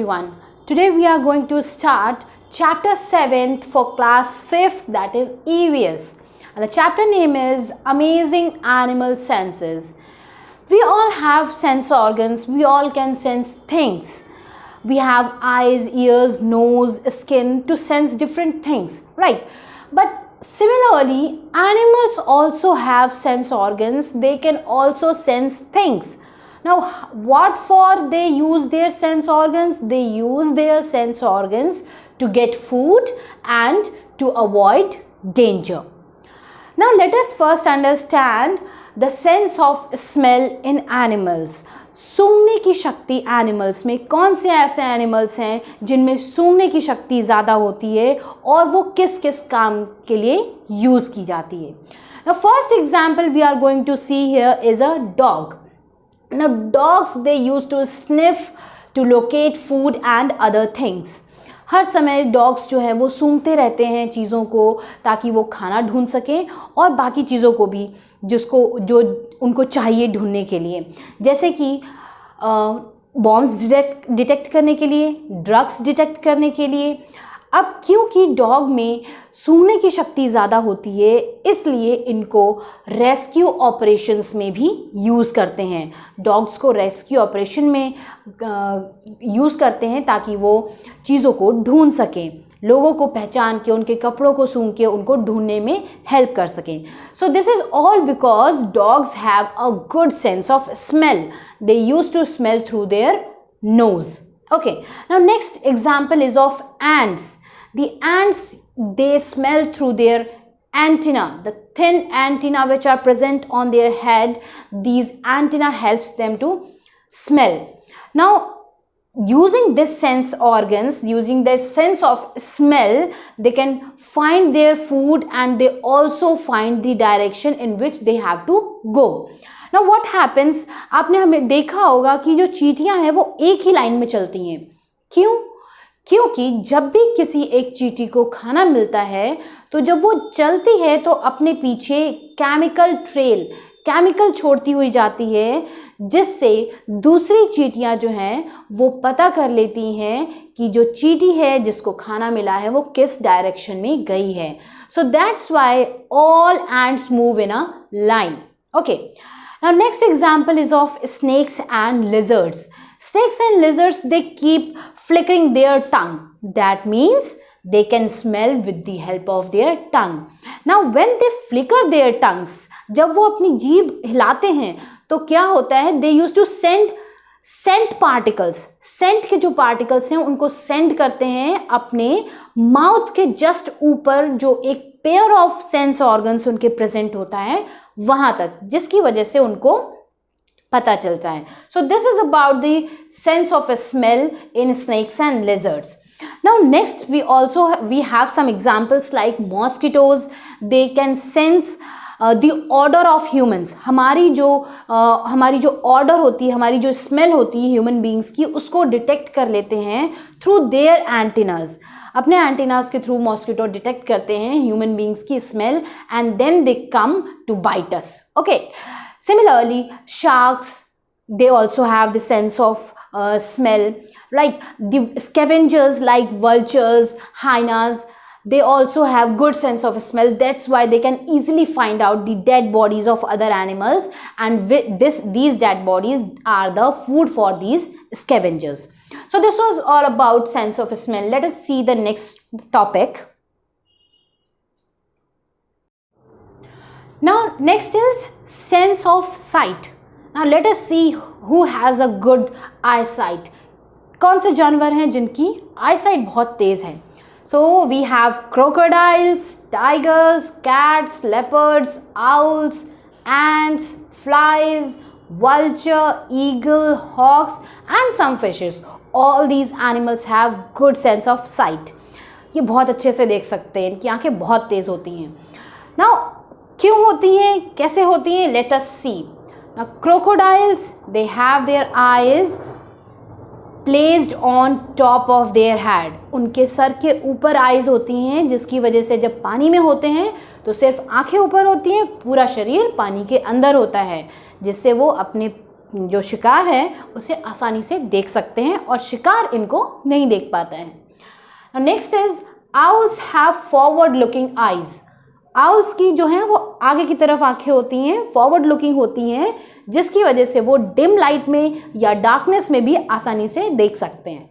everyone. Today we are going to start chapter 7th for class 5th, that is EVS. And the chapter name is Amazing Animal Senses. We all have sense organs, we all can sense things. We have eyes, ears, nose, skin to sense different things, right? But similarly, animals also have sense organs, they can also sense things. Now, what for they use their sense organs? They use their sense organs to get food and to avoid danger. Now, let us first understand the sense of smell in animals. सूंघने की शक्ति animals में कौन से ऐसे animals हैं जिनमें सूंघने की शक्ति ज़्यादा होती है और वो किस किस काम के लिए यूज़ की जाती है. Now, first example we are going to see here is a dog. Now, dogs they used to sniff to locate food and other things. हर समय डॉग्स जो है वो सूंघते रहते हैं चीज़ों को ताकि वो खाना ढूंढ सकें और बाकी चीज़ों को भी जो उनको चाहिए ढूंढने के लिए, जैसे कि बॉम्ब्स डिटेक्ट करने के लिए, ड्रग्स डिटेक्ट करने के लिए. अब क्योंकि डॉग में सूंघने की शक्ति ज़्यादा होती है इसलिए इनको रेस्क्यू ऑपरेशंस में भी यूज़ करते हैं. डॉग्स को रेस्क्यू ऑपरेशन में यूज़ करते हैं ताकि वो चीज़ों को ढूंढ सकें, लोगों को पहचान के उनके कपड़ों को सूंघ के उनको ढूंढने में हेल्प कर सकें. So this is all because dogs have a good sense of smell. They use to smell through their nose. Okay, now next example is of ants. The ants, they smell through their antenna, the thin antenna which are present on their head. These antenna helps them to smell. Now, using this sense organs, using their sense of smell, they can find their food and they also find the direction in which they have to go. Now, what happens? आपने हमें देखा होगा कि जो चींटियां हैं वो एक ही लाइन में चलती हैं. क्यों? क्योंकि जब भी किसी एक चींटी को खाना मिलता है तो जब वो चलती है तो अपने पीछे केमिकल छोड़ती हुई जाती है, जिससे दूसरी चींटियां जो हैं वो पता कर लेती हैं कि जो चींटी है जिसको खाना मिला है वो किस डायरेक्शन में गई है. So that's why all ants move in a line. Okay, now next example is of snakes and lizards. Snakes and lizards, they keep flickering their tongue. That means they can smell with the help of their tongue. Now when they flicker their tongues, जब वो अपनी जीभ हिलाते हैं तो क्या होता है? They used to send scent particles. Scent के जो particles हैं उनको send करते हैं अपने mouth के just ऊपर जो एक pair of sense organs उनके present होता है वहाँ तक, जिसकी वजह से उनको पता चलता है. So this is about the sense of a smell in snakes and lizards. Now next we have some examples like mosquitoes. They can sense the odor of humans. हमारी जो odor होती है, हमारी जो smell होती है human beings की, उसको detect कर लेते हैं through their antennas. अपने एंटीनास के थ्रू मॉस्किटो डिटेक्ट करते हैं ह्यूमन बींग्स की smell and then they come to bite us. Okay, similarly sharks, they also have the sense of smell. Like the scavengers like vultures, hyenas, they also have good sense of smell. That's why they can easily find out the dead bodies of other animals, and these dead bodies are the food for these scavengers. So this was all about sense of smell. Let us see the next topic. Now next is sense of sight. Now let us see who has a good eyesight. कौन से जानवर हैं जिनकी eyesight बहुत तेज है? So we have crocodiles, tigers, cats, leopards, owls, ants, flies, vulture, eagle, hawks and some fishes. All these animals have good sense of sight. ये बहुत अच्छे से देख सकते हैं, इनकी आंखें बहुत तेज होती हैं. Now क्यों होती हैं, कैसे होती हैं? Let us see. Now crocodiles, they have their eyes placed on top of their head. उनके सर के ऊपर आइज होती हैं, जिसकी वजह से जब पानी में होते हैं तो सिर्फ आंखें ऊपर होती हैं, पूरा शरीर पानी के अंदर होता है, जिससे वो अपने जो शिकार है उसे आसानी से देख सकते हैं और शिकार इनको नहीं देख पाता है। Next is owls have forward looking eyes. Owls की जो है वो आगे की तरफ आंखें होती हैं, फॉरवर्ड लुकिंग होती हैं, जिसकी वजह से वो डिम लाइट में या डार्कनेस में भी आसानी से देख सकते हैं।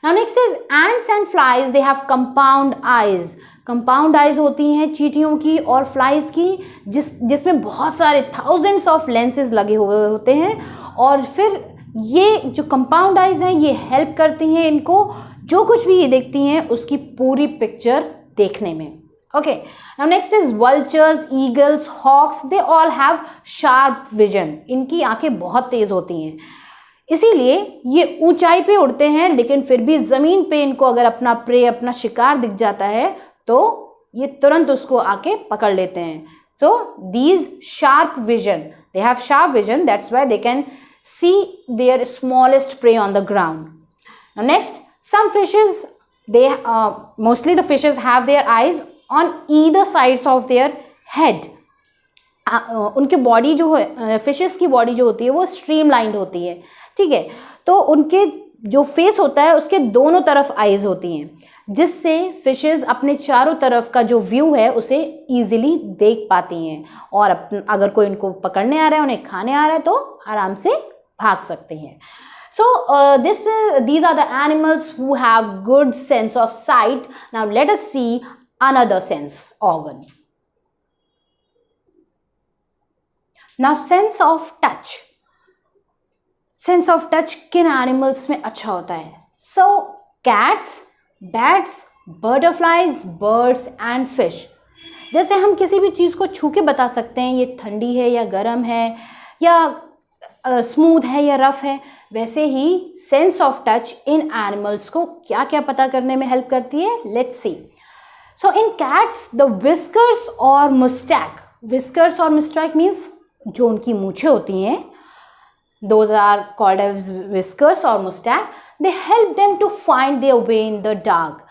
Now next is ants and flies they have compound eyes. Compound eyes होती हैं चींटियों की और फ्लाइज की, जिसमें बहुत सारे थाउजेंड्स ऑफ लेंसेज लगे हुए होते हैं, और फिर ये जो कंपाउंड आईज हैं ये हेल्प करती हैं इनको जो कुछ भी ये देखती हैं उसकी पूरी पिक्चर देखने में। Okay, now next is vultures, eagles, hawks, they all have sharp vision. इनकी आंखें बहुत तेज होती हैं, इसीलिए ये ऊंचाई पे उड़ते हैं, लेकिन फिर भी ज़मीन पे इनको अगर अपना प्रे, अपना शिकार दिख जाता है तो ये तुरंत उसको आके पकड़ लेते हैं। So these sharp vision, they have sharp vision, that's why they can see their smallest prey on the ground. Next, some fishes, they mostly the fishes have their eyes on either sides of their head. उनके body जो है, fishes की body जो होती है वो streamlined होती है, ठीक है। तो उनके जो फेस होता है उसके दोनों तरफ आईज होती हैं, जिससे फिशेस अपने चारों तरफ का जो व्यू है उसे ईजिली देख पाती हैं, और अगर कोई उनको पकड़ने आ रहा है, उन्हें खाने आ रहा है तो आराम से भाग सकते हैं। So these are the animals who have good sense of sight. Now let us see another sense organ. Now sense of touch. Sense of touch किन animals में अच्छा होता है? So cats, bats, butterflies, birds and fish. जैसे हम किसी भी चीज़ को छू के बता सकते हैं ये ठंडी है या गर्म है या स्मूथ है या रफ है, वैसे ही sense of touch in animals को क्या क्या पता करने में हेल्प करती है। Let's see. So in cats the whiskers और मुस्टैक, विस्कर्स और मुस्टैक मीन्स जो उनकी मूछें होती हैं, those are called as whiskers और moustache, they help them to find their way in the dark.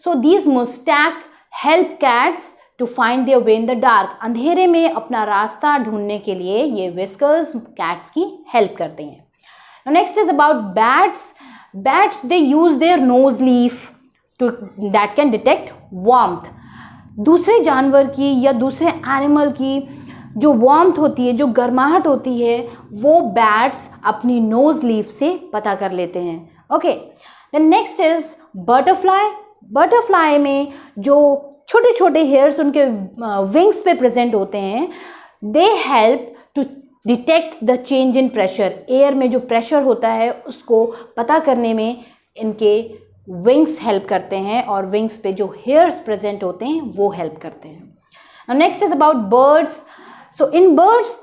So these moustache help cats to find their way in the dark. अंधेरे में अपना रास्ता ढूंढने के लिए ये विस्कर्स कैट्स की हेल्प करते हैं। Next is about bats. Bats they use their nose leaf to that can detect warmth. दूसरे जानवर की या दूसरे एनिमल की जो वार्मथ होती है, जो गर्माहट होती है, वो बैट्स अपनी नोज लीफ से पता कर लेते हैं। Okay, then next is butterfly. Butterfly में जो छोटे छोटे हेयर्स उनके विंग्स पे प्रेजेंट होते हैं, they help to detect the change in pressure. Air में जो प्रेशर होता है उसको पता करने में इनके विंग्स हेल्प करते हैं, और विंग्स पे जो हेयर्स प्रेजेंट होते हैं वो हेल्प करते हैं। Next is about birds. So in birds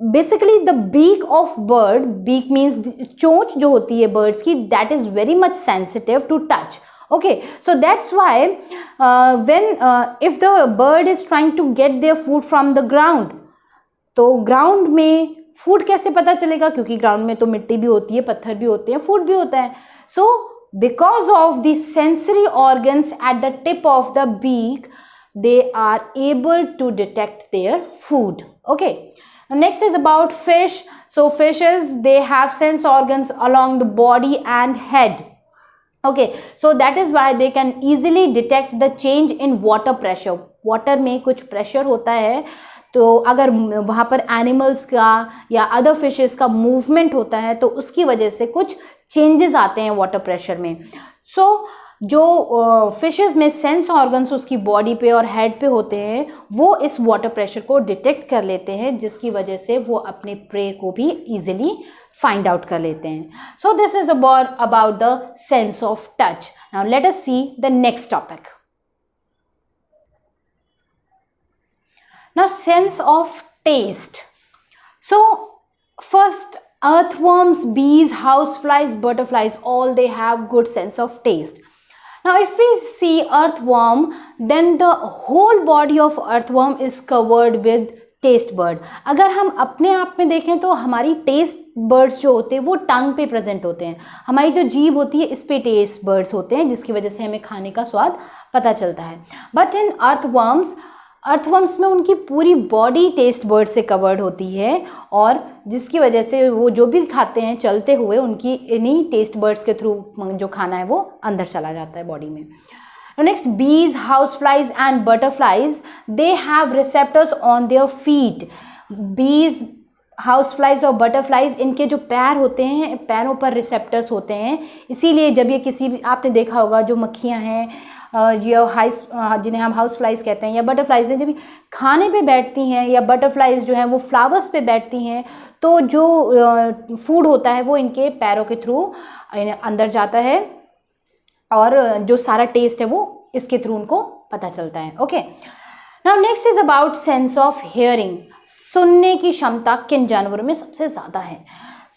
basically the beak of bird, beak means चोंच जो होती है बर्ड्स की, that is very much sensitive to touch. Okay, so that's why if the bird is trying to get their food from the ground, तो ground में food कैसे पता चलेगा, क्योंकि ग्राउंड में तो मिट्टी भी होती है, पत्थर भी होते हैं, फूड भी होता है। So because of the sensory organs at the tip of the beak, they are able to detect their food. Okay, next is about fish. So fishes, they have sense organs along the body and head. Okay, so that is why they can easily detect the change in water pressure. Water में कुछ pressure होता है, तो अगर वहाँ पर animals का या अदर फिशेस का मूवमेंट होता है तो उसकी वजह से कुछ चेंजेस आते हैं वाटर प्रेशर में। सो जो फिशेस में सेंस ऑर्गन्स उसकी बॉडी पे और हेड पे होते हैं, वो इस वाटर प्रेशर को डिटेक्ट कर लेते हैं, जिसकी वजह से वो अपने प्रे को भी ईजिली फाइंड आउट कर लेते हैं। So this is about the sense of touch. Now let us see the next topic. Now sense of taste. So first, earthworms, bees, houseflies, butterflies, all they have good sense of taste. Now if we see earthworm, then the whole body of earthworm is covered with taste bud. अगर हम अपने आप में देखें तो हमारी taste buds जो होते हैं वो टंग पे प्रेजेंट होते हैं। हमारी जो जीभ होती है इस पे टेस्ट बर्ड्स होते हैं, जिसकी वजह से हमें खाने का स्वाद पता चलता है। बट इन earthworms अर्थवर्म्स में उनकी पूरी बॉडी टेस्ट बर्ड से कवर्ड होती है और जिसकी वजह से वो जो भी खाते हैं चलते हुए उनकी इन्हीं टेस्ट बर्ड्स के थ्रू जो खाना है वो अंदर चला जाता है बॉडी में. नेक्स्ट, बीज, house flies and butterflies, they have receptors on their feet. बीज, हाउस फ्लाइज और बटरफ्लाइज, इनके जो पैर होते हैं, पैरों पर रिसेप्टर्स होते हैं. इसीलिए जब ये किसी भी, आपने देखा होगा जो मक्खियाँ हैं जिन्हें हम हाउस फ्लाइज कहते हैं या बटरफ्लाइज हैं, जब खाने पे बैठती हैं या बटरफ्लाइज जो हैं वो फ्लावर्स पे बैठती हैं तो जो फूड होता है वो इनके पैरों के थ्रू अंदर जाता है और जो सारा टेस्ट है वो इसके थ्रू उनको पता चलता है. Okay, now next is about sense of hearing. सुनने की क्षमता किन जानवरों में सबसे ज़्यादा है?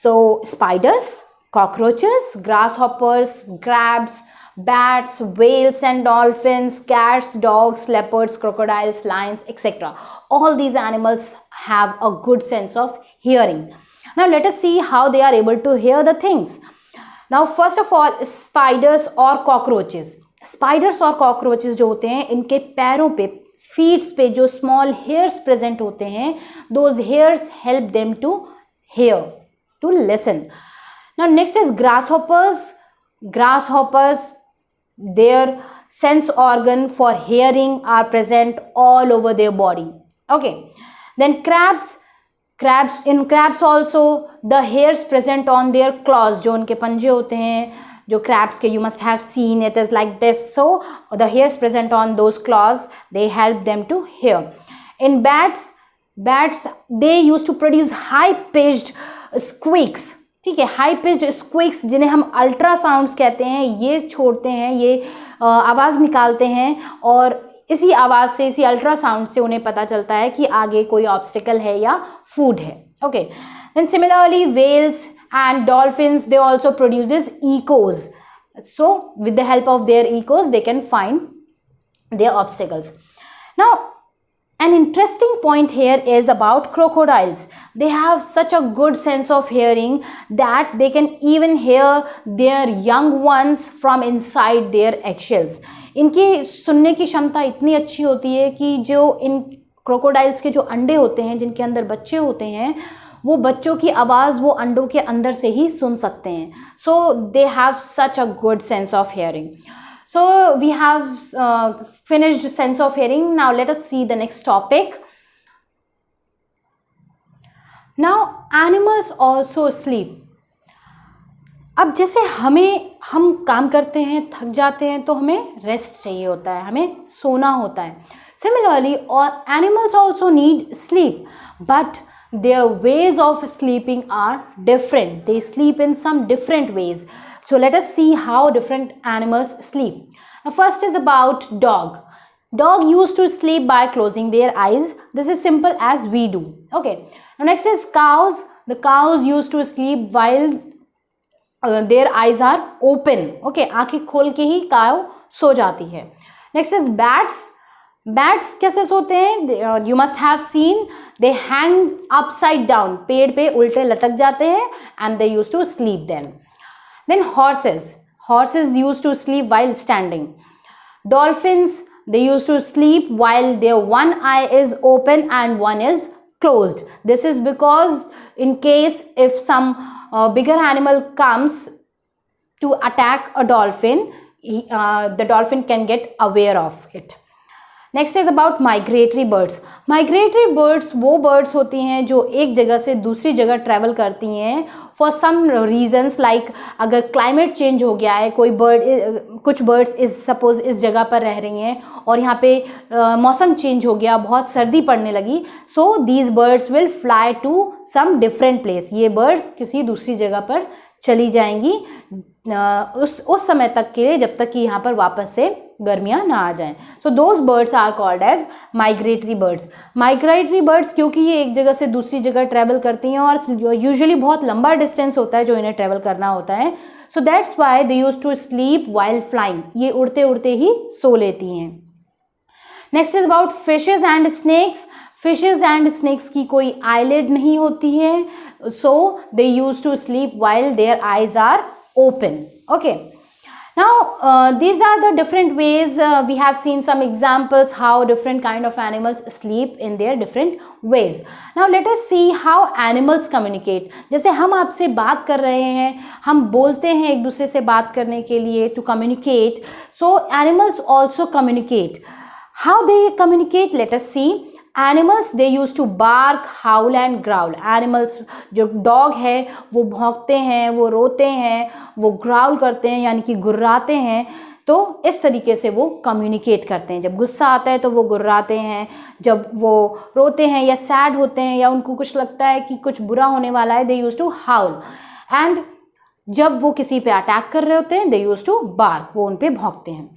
So spiders, cockroaches, grasshoppers, crabs, bats, whales and dolphins, cats, dogs, leopards, crocodiles, lions, etc. All these animals have a good sense of hearing. Now let us see how they are able to hear the things. Now first of all, spiders or cockroaches. Spiders और cockroaches जो होते हैं, इनके पैरों पे, feet पे जो small hairs present होते हैं, those hairs help them to hear, to listen. Now next is grasshoppers. Grasshoppers, their sense organ for hearing are present all over their body. Okay, then in crabs also the hairs present on their claws, जो उनके पंजे होते हैं जो crabs के, you must have seen it is like this. So the hairs present on those claws, they help them to hear. In bats they used to produce high pitched squeaks. ठीक है, high pitched स्क्विक्स जिन्हें हम ultrasounds कहते हैं, ये छोड़ते हैं, ये आवाज़ निकालते हैं और इसी आवाज़ से, इसी अल्ट्रासाउंड से उन्हें पता चलता है कि आगे कोई ऑब्स्टिकल है या फूड है. Okay, then similarly whales and dolphins, they also produces echoes. So with the help of their echoes they can find their obstacles. Now an interesting point here is about crocodiles. They have such a good sense of hearing that they can even hear their young ones from inside their eggshells. इनकी सुनने की क्षमता इतनी अच्छी होती है कि जो इन क्रोकोडाइल्स के जो अंडे होते हैं, जिनके अंदर बच्चे होते हैं, वो बच्चों की आवाज़ वो अंडों के अंदर से ही सुन सकते हैं. So they have such a good sense of hearing. So we have finished sense of hearing. Now let us see the next topic. Now animals also sleep. अब जैसे हम काम करते हैं, थक जाते हैं तो हमें रेस्ट चाहिए होता है, हमें सोना होता है. Similarly, animals also need sleep, but their ways of sleeping are different. They sleep in some different ways. So let us see how different animals sleep. Now first is about dog. Dog used to sleep by closing their eyes. This is simple as we do. Okay. Now next is cows. The cows used to sleep while their eyes are open. Okay. आँखें खोल के ही काऊ सो जाती है. Next is bats. Bats कैसे सोते हैं? You must have seen. They hang upside down. पेड़ पे उल्टे लटक जाते हैं and they used to sleep then. Then horses used to sleep while standing. Dolphins, they used to sleep while their one eye is open and one is closed. This is because in case if some bigger animal comes to attack a dolphin, the dolphin can get aware of it. Next is about migratory birds. Migratory birds वो birds होती हैं जो एक जगह से दूसरी जगह travel करती हैं फॉर सम रीजंस, लाइक अगर क्लाइमेट चेंज हो गया है, कुछ बर्ड्स सपोज इस जगह पर रह रही हैं और यहाँ पे मौसम चेंज हो गया, बहुत सर्दी पड़ने लगी, so these birds will fly to some different place. ये बर्ड्स किसी दूसरी जगह पर चली जाएंगी उस समय तक के लिए, जब तक कि यहाँ पर वापस से गर्मियाँ ना आ जाएं. So those birds are called as migratory birds. Migratory birds क्योंकि ये एक जगह से दूसरी जगह ट्रैवल करती हैं और यूजुअली बहुत लंबा डिस्टेंस होता है जो इन्हें ट्रैवल करना होता है, so that's why they use to sleep while flying. ये उड़ते उड़ते ही सो लेती हैं. Next is about fishes and snakes. Fishes and snakes की कोई आईलिड नहीं होती है, so they use to sleep while their eyes are open. Okay, Now, these are the different ways we have seen some examples how different kind of animals sleep in their different ways. Now, let us see how animals communicate. जैसे हम आपसे बात कर रहे हैं, हम बोलते हैं एक दूसरे से बात करने के लिए to communicate. So, animals also communicate. How they communicate? Let us see. Animals they used to bark, howl and growl. Animals जो dog है वो भौंकते हैं, वो रोते हैं, वो growl करते हैं यानी कि गुर्राते हैं. तो इस तरीके से वो कम्युनिकेट करते हैं. जब गुस्सा आता है तो वो गुर्राते हैं, जब वो रोते हैं या सैड होते हैं या उनको कुछ लगता है कि कुछ बुरा होने वाला है, दे यूज टू हाउल. एंड जब वो किसी पे अटैक कर रहे होते हैं, दे यूज टू बार्क, वो उन पे भौंकते हैं.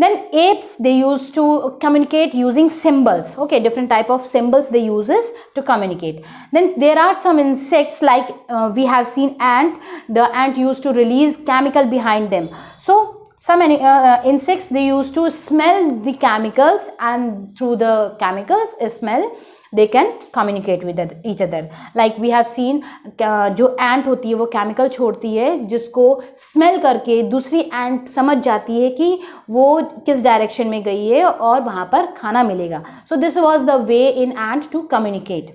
Then apes they used to communicate using symbols. Okay, different type of symbols they uses to communicate. Then there are some insects like we have seen ant. The ant used to release chemical behind them. So some insects they used to smell the chemicals, and through the chemicals smell they can communicate with each other. Like we have seen जो ant होती है वो chemical छोड़ती है जिसको smell करके दूसरी ant समझ जाती है कि वो किस direction में गई है और वहाँ पर खाना मिलेगा. So this was the way in ant to communicate.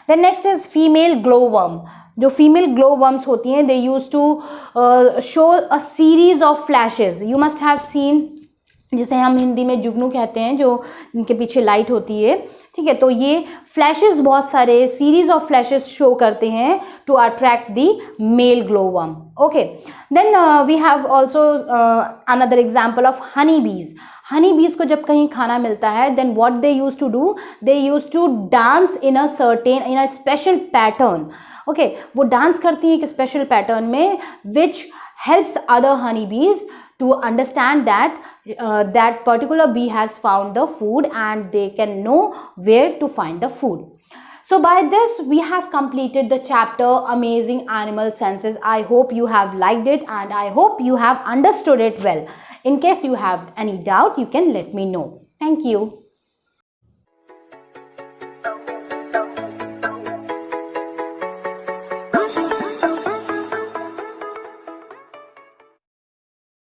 Then next is female glowworm. जो female glowworms होती हैं they used to show a series of flashes. You must have seen जिसे हम हिंदी में जुगनू कहते हैं, जो इनके पीछे लाइट होती है. ठीक है, तो ये फ्लैशेस बहुत सारे सीरीज ऑफ फ्लैशेस शो करते हैं to attract the male glowworm. Okay, then we have also another example of honey bees. Honey bees को जब कहीं खाना मिलता है, then what they use to do, they use to dance in a special pattern. Okay, वो dance करती हैं एक स्पेशल पैटर्न में विच हेल्प्स अदर हनी बीज to understand that that particular bee has found the food and they can know where to find the food. So by this we have completed the chapter Amazing Animal Senses. I hope you have liked it and I hope you have understood it well. In case you have any doubt, you can let me know. Thank you.